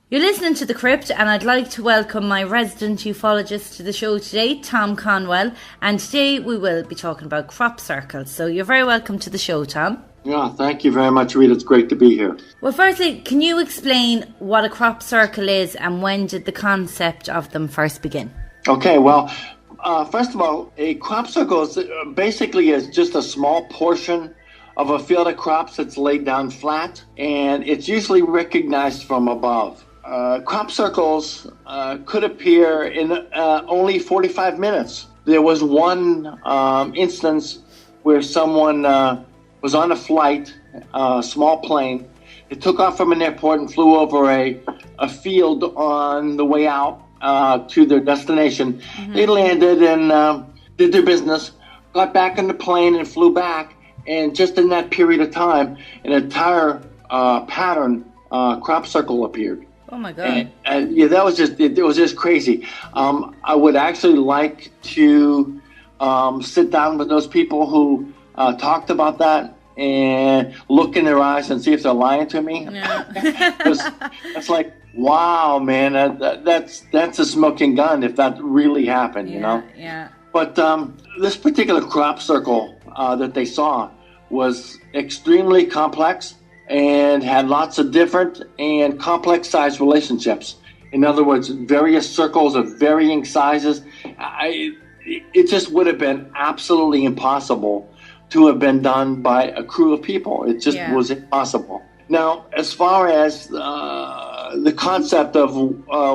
You're listening to The Crypt, and I'd like to welcome my resident ufologist to the show today, Tom Conwell, and today we will be talking about crop circles. So you're very welcome to the show, Tom. Yeah, thank you very much, Rita. It's great to be here. Well, firstly, can you explain what a crop circle is and when did the concept of them first begin? Okay, well, first of all, a crop circle is basically just a small portion of a field of crops that's laid down flat, and it's usually recognized from above. Crop circles could appear in only 45 minutes. There was one instance where someone was on a flight, a small plane. It took off from an airport and flew over a field on the way out to their destination. Mm-hmm. They landed and did their business, got back in the plane and flew back. And just in that period of time, an entire pattern crop circle appeared. Oh my God! And yeah, that was it was just crazy. I would actually like to sit down with those people who talked about that and look in their eyes and see if they're lying to me. Yeah. That's like, wow, man, that's a smoking gun if that really happened, you know? Yeah. But this particular crop circle that they saw was extremely complex and had lots of different and complex size relationships. In other words, various circles of varying sizes. It just would have been absolutely impossible to have been done by a crew of people. It just was impossible. Now, as far as the concept of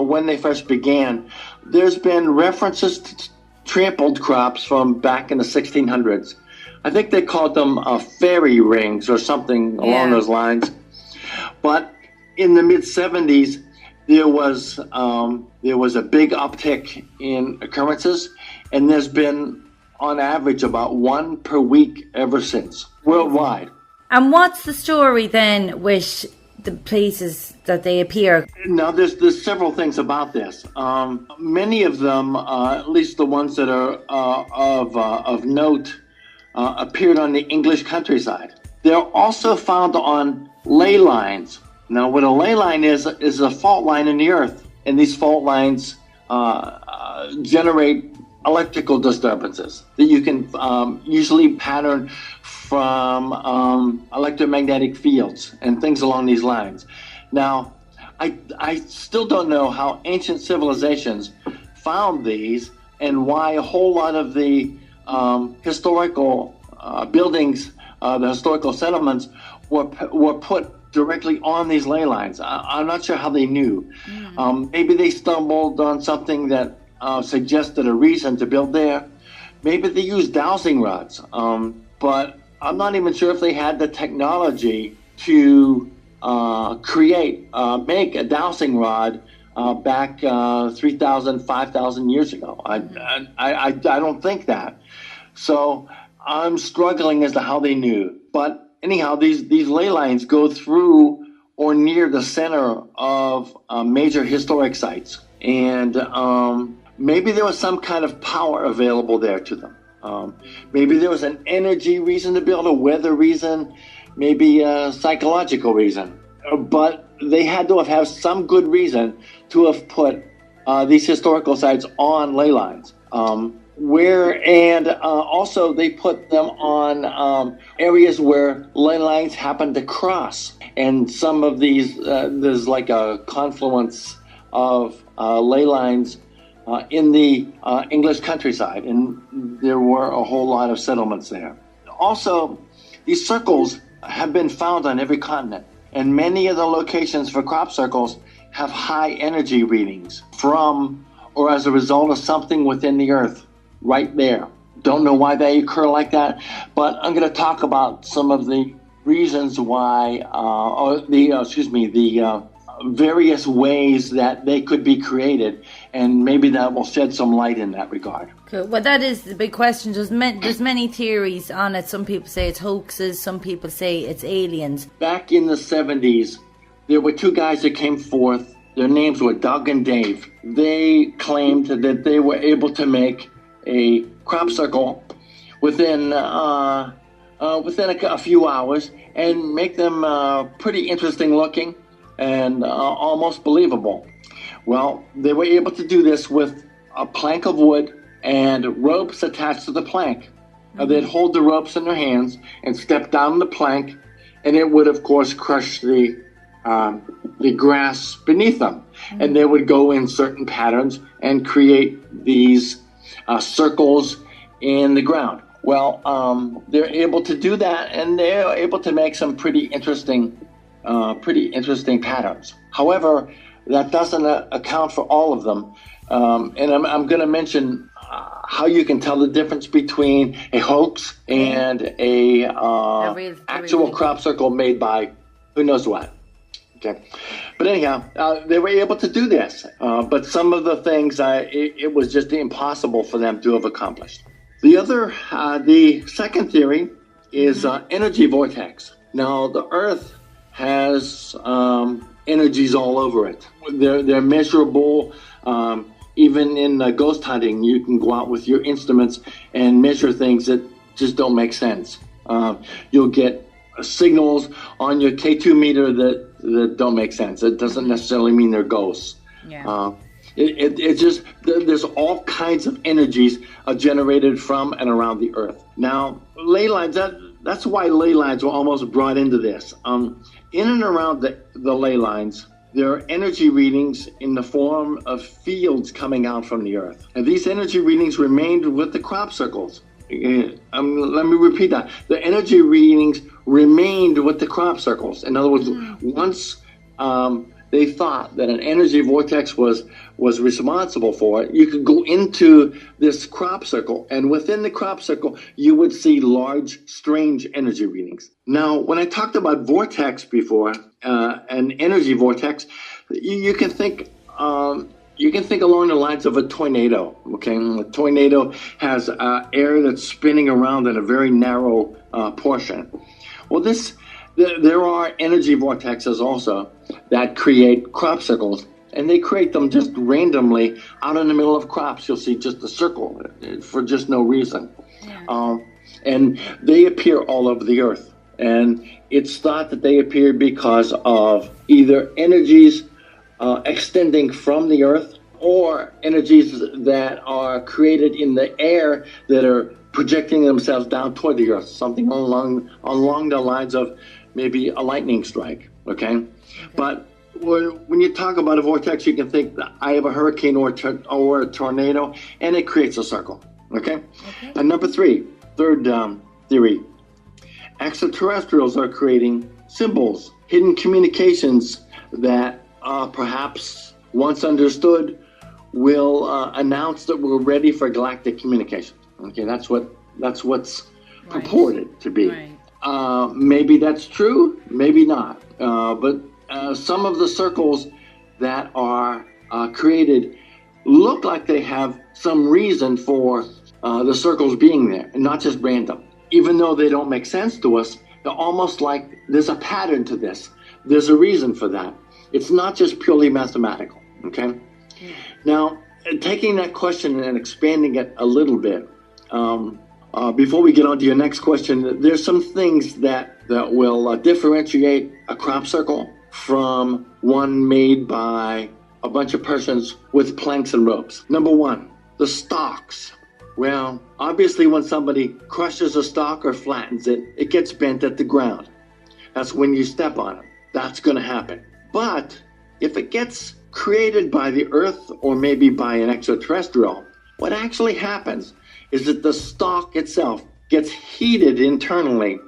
when they first began, there's been references to trampled crops from back in the 1600s. I think they called them fairy rings or something along those lines. But in the mid-70s, there was a big uptick in occurrences, and there's been, on average, about one per week ever since, worldwide. And what's the story then with the places that they appear? Now, there's several things about this. Many of them, at least the ones that are of note, appeared on the English countryside. They're also found on ley lines. Now, what a ley line is a fault line in the earth, and these fault lines generate electrical disturbances that you can usually pattern from electromagnetic fields and things along these lines. Now, I still don't know how ancient civilizations found these and why a whole lot of the historical buildings, the historical settlements were put directly on these ley lines. I'm not sure how they knew. Maybe they stumbled on something that suggested a reason to build there. Maybe they used dowsing rods, but I'm not even sure if they had the technology to make a dowsing rod back 3,000, 5,000 years ago. I don't think that. So I'm struggling as to how they knew. But anyhow, these ley lines go through or near the center of major historic sites. And maybe there was some kind of power available there to them. Maybe there was an energy reason to build, a weather reason, maybe a psychological reason. But they had to have some good reason to have put these historical sites on ley lines. Also they put them on areas where ley lines happen to cross. And some of these, there's like a confluence of ley lines in the English countryside, and there were a whole lot of settlements there. Also, these circles have been found on every continent, and many of the locations for crop circles have high energy readings from or as a result of something within the earth right there. Don't know why they occur like that, but I'm going to talk about some of the reasons why, the various ways that they could be created, and maybe that will shed some light in that regard. Cool. Well, that is the big question. There's many theories on it. Some people say it's hoaxes, some people say it's aliens. Back in the 70s, there were two guys that came forth. Their names were Doug and Dave. They claimed that they were able to make a crop circle within a few hours and make them pretty interesting looking. and almost believable. Well, they were able to do this with a plank of wood and ropes attached to the plank. They'd hold the ropes in their hands and step down the plank, and it would, of course, crush the grass beneath them. And they would go in certain patterns and create these circles in the ground. Well, they're able to do that, and they're able to make some pretty interesting patterns. However, that doesn't account for all of them. And I'm going to mention how you can tell the difference between a hoax and a actual crop circle made by who knows what. Okay, but anyhow, they were able to do this. But some of the things, it was just impossible for them to have accomplished. The second theory is energy vortex. Now, the Earth has energies all over it. They're measurable. Even in ghost hunting, you can go out with your instruments and measure things that just don't make sense. You'll get signals on your K2 meter that don't make sense. It doesn't necessarily mean they're ghosts. Yeah. It just, there's all kinds of energies generated from and around the Earth. Now, ley lines, that's why ley lines were almost brought into this. In and around the ley lines, there are energy readings in the form of fields coming out from the Earth. And these energy readings remained with the crop circles. Let me repeat that. The energy readings remained with the crop circles. In other words, once they thought that an energy vortex was responsible for it, you could go into this crop circle, and within the crop circle, you would see large, strange energy readings. Now, when I talked about vortex before, an energy vortex, you can think along the lines of a tornado. Okay, a tornado has air that's spinning around in a very narrow portion. Well, there are energy vortexes also that create crop circles, and they create them just randomly out in the middle of crops. You'll see just a circle for just no reason. Yeah. And they appear all over the Earth. And it's thought that they appear because of either energies extending from the Earth or energies that are created in the air that are projecting themselves down toward the Earth, something along the lines of maybe a lightning strike, okay? But when you talk about a vortex, you can think that I have a hurricane or a tornado, and it creates a circle, okay? And number third theory, extraterrestrials are creating symbols, hidden communications that perhaps once understood will announce that we're ready for galactic communication. Okay, that's what's purported to be. Right. Maybe that's true, maybe not. But some of the circles that are created look like they have some reason for the circles being there, and not just random. Even though they don't make sense to us, they're almost like there's a pattern to this. There's a reason for that. It's not just purely mathematical, okay? Yeah. Now, taking that question and expanding it a little bit, before we get on to your next question, there's some things that will differentiate a crop circle from one made by a bunch of persons with planks and ropes. Number one, the stalks. Well, obviously when somebody crushes a stalk or flattens it, it gets bent at the ground. That's when you step on it. That's going to happen. But if it gets created by the Earth or maybe by an extraterrestrial, what actually happens is that the stalk itself gets heated internally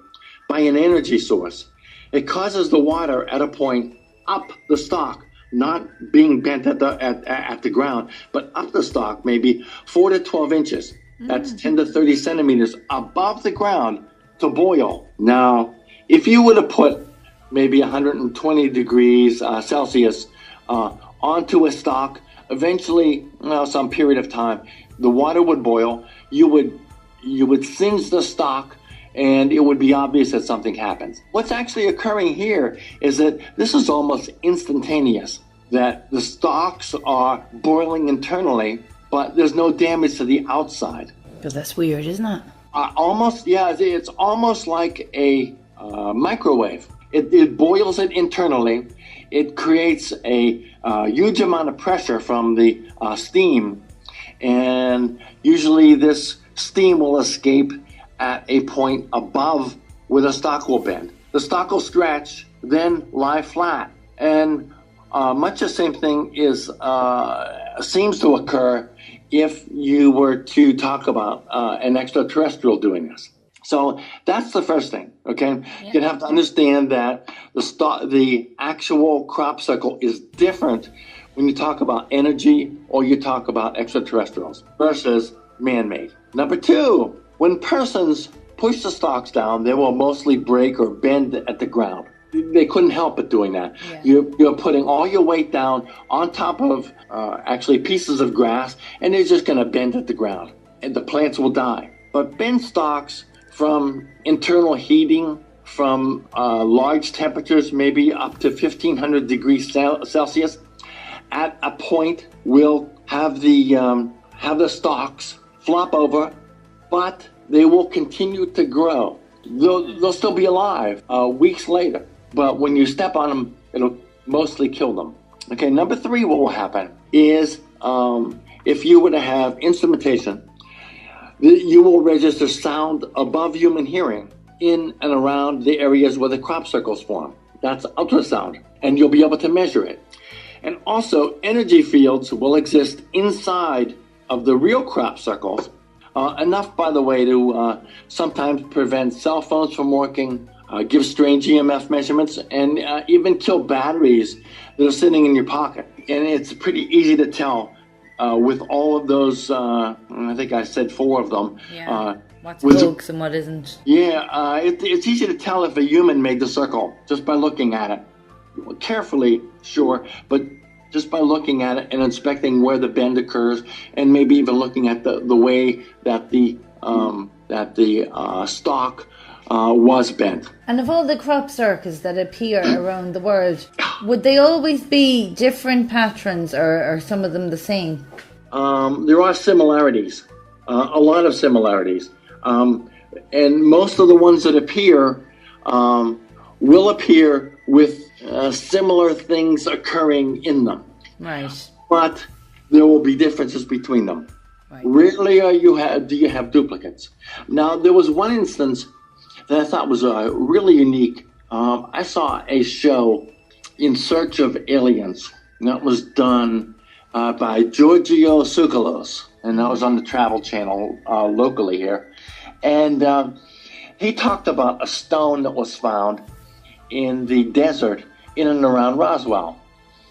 by an energy source. It causes the water at a point up the stalk, not being bent at the ground, but up the stalk, maybe 4 to 12 inches. That's 10 to 30 centimeters above the ground to boil. Now, if you were to put maybe 120 degrees Celsius onto a stalk, eventually, some period of time, the water would boil. You would singe the stalk, and it would be obvious that something happens. What's actually occurring here is that this is almost instantaneous, that the stalks are boiling internally, but there's no damage to the outside. Because that's weird, isn't it? Almost, yeah. It's almost like a microwave. It boils it internally. it creates a huge amount of pressure from the steam, and usually this steam will escape at a point above where the stock will bend. The stock will stretch, then lie flat, and much the same thing seems to occur if you were to talk about an extraterrestrial doing this. So that's the first thing, okay? Yeah. You have to understand that the actual crop circle is different when you talk about energy or you talk about extraterrestrials versus man-made. Number two, when persons push the stalks down, they will mostly break or bend at the ground. They couldn't help but doing that. Yeah. You're putting all your weight down on top of actually pieces of grass, and they're just going to bend at the ground, and the plants will die. But bent stalks from internal heating, from large temperatures, maybe up to 1,500 degrees Celsius, at a point will have the stalks flop over, but they will continue to grow. They'll still be alive weeks later, but when you step on them, it'll mostly kill them. Okay, number three, what will happen is if you were to have instrumentation, you will register sound above human hearing in and around the areas where the crop circles form. That's ultrasound, and you'll be able to measure it. And also, energy fields will exist inside of the real crop circles, enough, by the way, to sometimes prevent cell phones from working, give strange EMF measurements, and even kill batteries that are sitting in your pocket. And it's pretty easy to tell with all of those, I think I said 4 of them. Yeah. What's hoax and what isn't. Yeah, it's easy to tell if a human made the circle just by looking at it. Carefully, sure, but just by looking at it and inspecting where the bend occurs, and maybe even looking at the way that the stalk was bent. And of all the crop circles that appear around the world, would they always be different patterns, or are some of them the same? There are similarities, a lot of similarities, and most of the ones that appear will appear with similar things occurring in them. Right. But there will be differences between them. Right. Rarely do you have duplicates. Now, there was one instance that I thought was really unique. I saw a show, In Search of Aliens, and that was done by Giorgio Tsoukalos, and that was on the Travel Channel locally here. And he talked about a stone that was found in the desert in and around Roswell.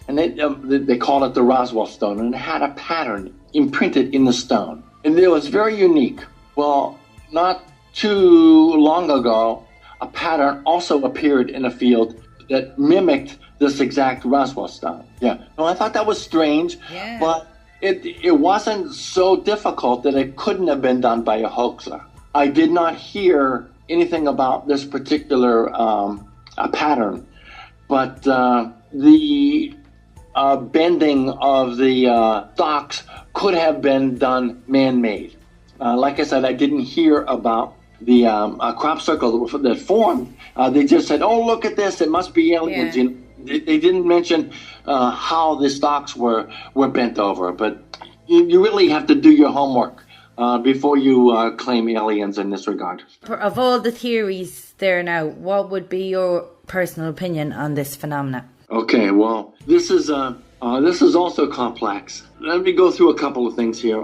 And they called it the Roswell stone, and it had a pattern imprinted in the stone. And it was very unique. Well, not too long ago, a pattern also appeared in a field that mimicked this exact Roswell stone. Yeah. Well, I thought that was strange, yeah. But it wasn't so difficult that it couldn't have been done by a hoaxer. I did not hear anything about this particular pattern, but the bending of the stalks could have been done man-made. Like I said, I didn't hear about the crop circle that formed. They just said, "Oh, look at this! It must be aliens." Yeah. You know, they didn't mention how the stalks were bent over. But you really have to do your homework before you claim aliens in this regard. Of all the theories there now, what would be your personal opinion on this phenomena? Okay, well, this is also complex. Let me go through a couple of things here.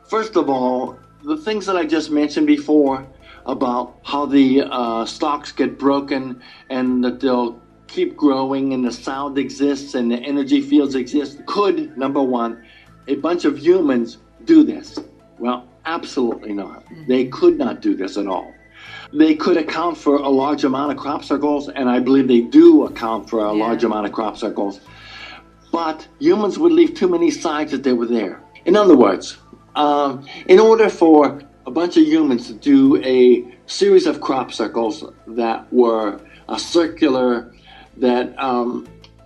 First of all, the things that I just mentioned before about how the stalks get broken and that they'll keep growing and the sound exists and the energy fields exist. Could, number one, a bunch of humans do this? Well, absolutely not. They could not do this at all. They could account for a large amount of crop circles, and I believe they do account for a large amount of crop circles. But humans would leave too many signs that they were there. In other words, in order for a bunch of humans to do a series of crop circles that were circular, that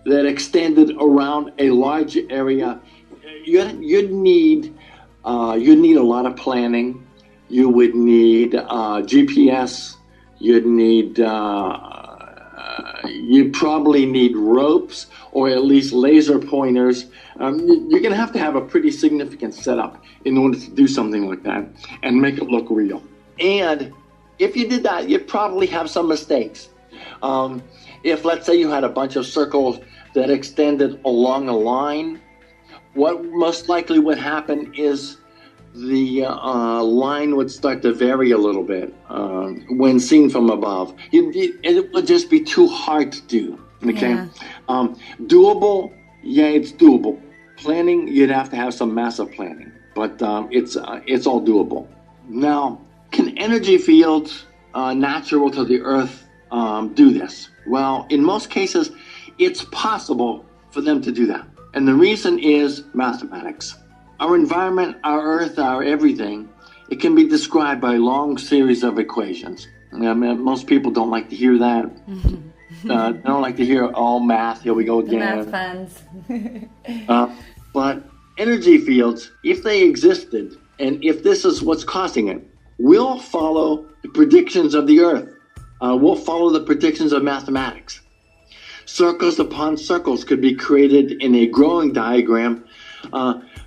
extended around a large area, you'd need a lot of planning. You would need GPS. You'd need You probably need ropes or at least laser pointers. You're going to have a pretty significant setup in order to do something like that and make it look real. And if you did that, you'd probably have some mistakes. If, let's say, you had a bunch of circles that extended along a line, what most likely would happen is the line would start to vary a little bit when seen from above. It would just be too hard to do. Okay, Yeah. Doable? Yeah, it's doable. Planning, you'd have to have some massive planning, but it's all doable. Now, can energy fields natural to the Earth do this? Well, in most cases, it's possible for them to do that. And the reason is mathematics. Our environment, our Earth, our everything, it can be described by a long series of equations. I mean, most people don't like to hear that. They don't like to hear all math. Here we go The again. math fans. But energy fields, if they existed, and if this is what's causing it, will follow the predictions of the Earth. We'll follow the predictions of mathematics. Circles upon circles could be created in a growing diagram.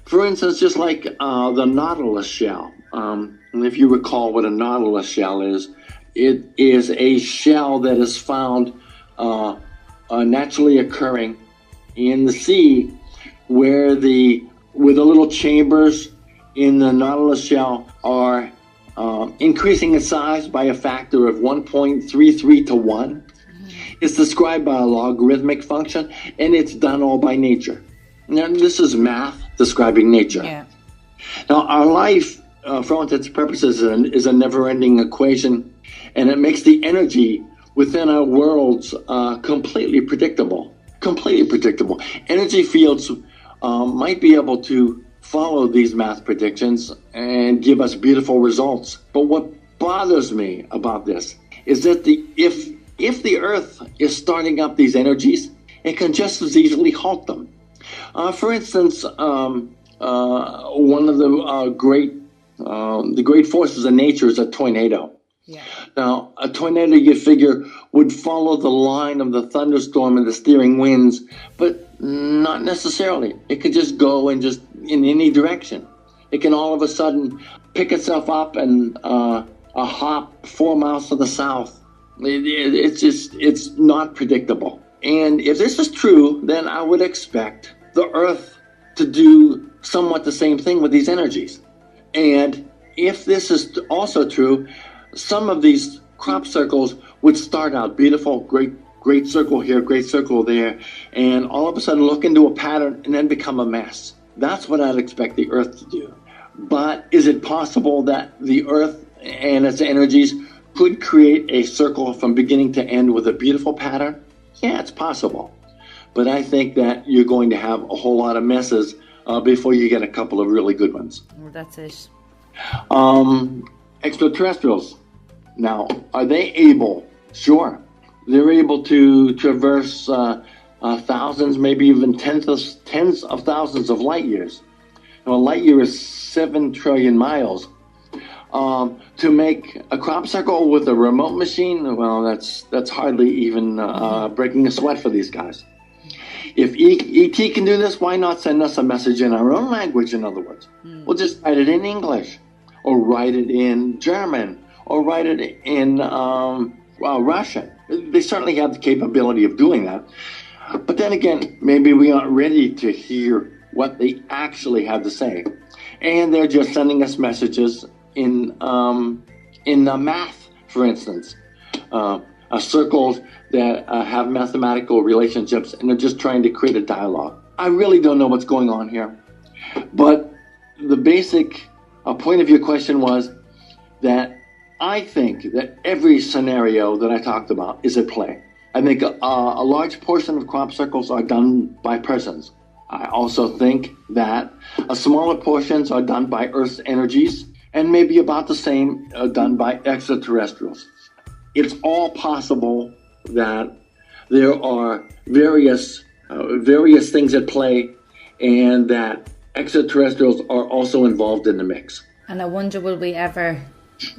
For instance, just like the nautilus shell. And if you recall what a nautilus shell is, it is a shell that is found naturally occurring in the sea, where the little chambers in the nautilus shell are increasing in size by a factor of 1.33 to 1. It's described by a logarithmic function, and it's done all by nature. Now, this is math describing nature. Yeah. Now, our life, for all intents and purposes, is a never-ending equation, and it makes the energy within our worlds completely predictable. Completely predictable. Energy fields might be able to follow these math predictions and give us beautiful results. But what bothers me about this is that if the Earth is starting up these energies, it can just as easily halt them. For instance, one of the great forces of nature is a tornado. Yeah. Now, a tornado, you figure, would follow the line of the thunderstorm and the steering winds, but not necessarily. It could just go in any direction. It can all of a sudden pick itself up and a hop 4 miles to the south. It's not predictable. And if this is true, then I would expect the Earth to do somewhat the same thing with these energies. And if this is also true, some of these crop circles would start out beautiful, great circle here, great circle there, and all of a sudden look into a pattern and then become a mess. That's what I'd expect the Earth to do. But is it possible that the Earth and its energies could create a circle from beginning to end with a beautiful pattern? Yeah, it's possible. But I think that you're going to have a whole lot of messes before you get a couple of really good ones. Well, that's it. Extraterrestrials. Now, are they able? Sure. They're able to traverse thousands, maybe even tens of thousands of light years. Now, a light year is 7 trillion miles. To make a crop circle with a remote machine, well, that's hardly even breaking a sweat for these guys. If ET can do this, why not send us a message in our own language, in other words? We'll just write it in English, or write it in German, or write it in Russian. They certainly have the capability of doing that. But then again, maybe we aren't ready to hear what they actually have to say. And they're just sending us messages in math, for instance. Circles that have mathematical relationships, and they're just trying to create a dialogue. I really don't know what's going on here. But the basic point of your question was that I think that every scenario that I talked about is at play. I think a large portion of crop circles are done by persons. I also think that smaller portions are done by Earth's energies, and maybe about the same done by extraterrestrials. It's all possible that there are various things at play, and that extraterrestrials are also involved in the mix. And I wonder, will we ever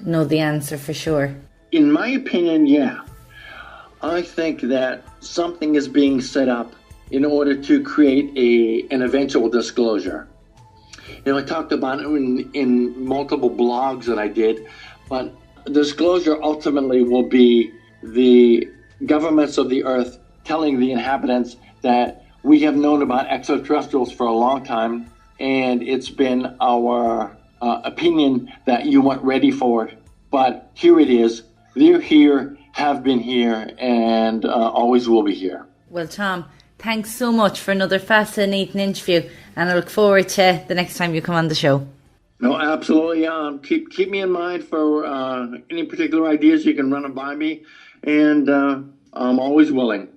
know the answer for sure? In my opinion, yeah. I think that something is being set up in order to create an eventual disclosure. I talked about it in multiple blogs that I did, but disclosure ultimately will be the governments of the earth telling the inhabitants that we have known about extraterrestrials for a long time, and it's been our opinion that you weren't ready for it. But here it is. They're here, have been here, and always will be here. Well, Tom, thanks so much for another fascinating interview, and I look forward to the next time you come on the show. No, absolutely. Keep me in mind for any particular ideas. You can run them by me, and I'm always willing.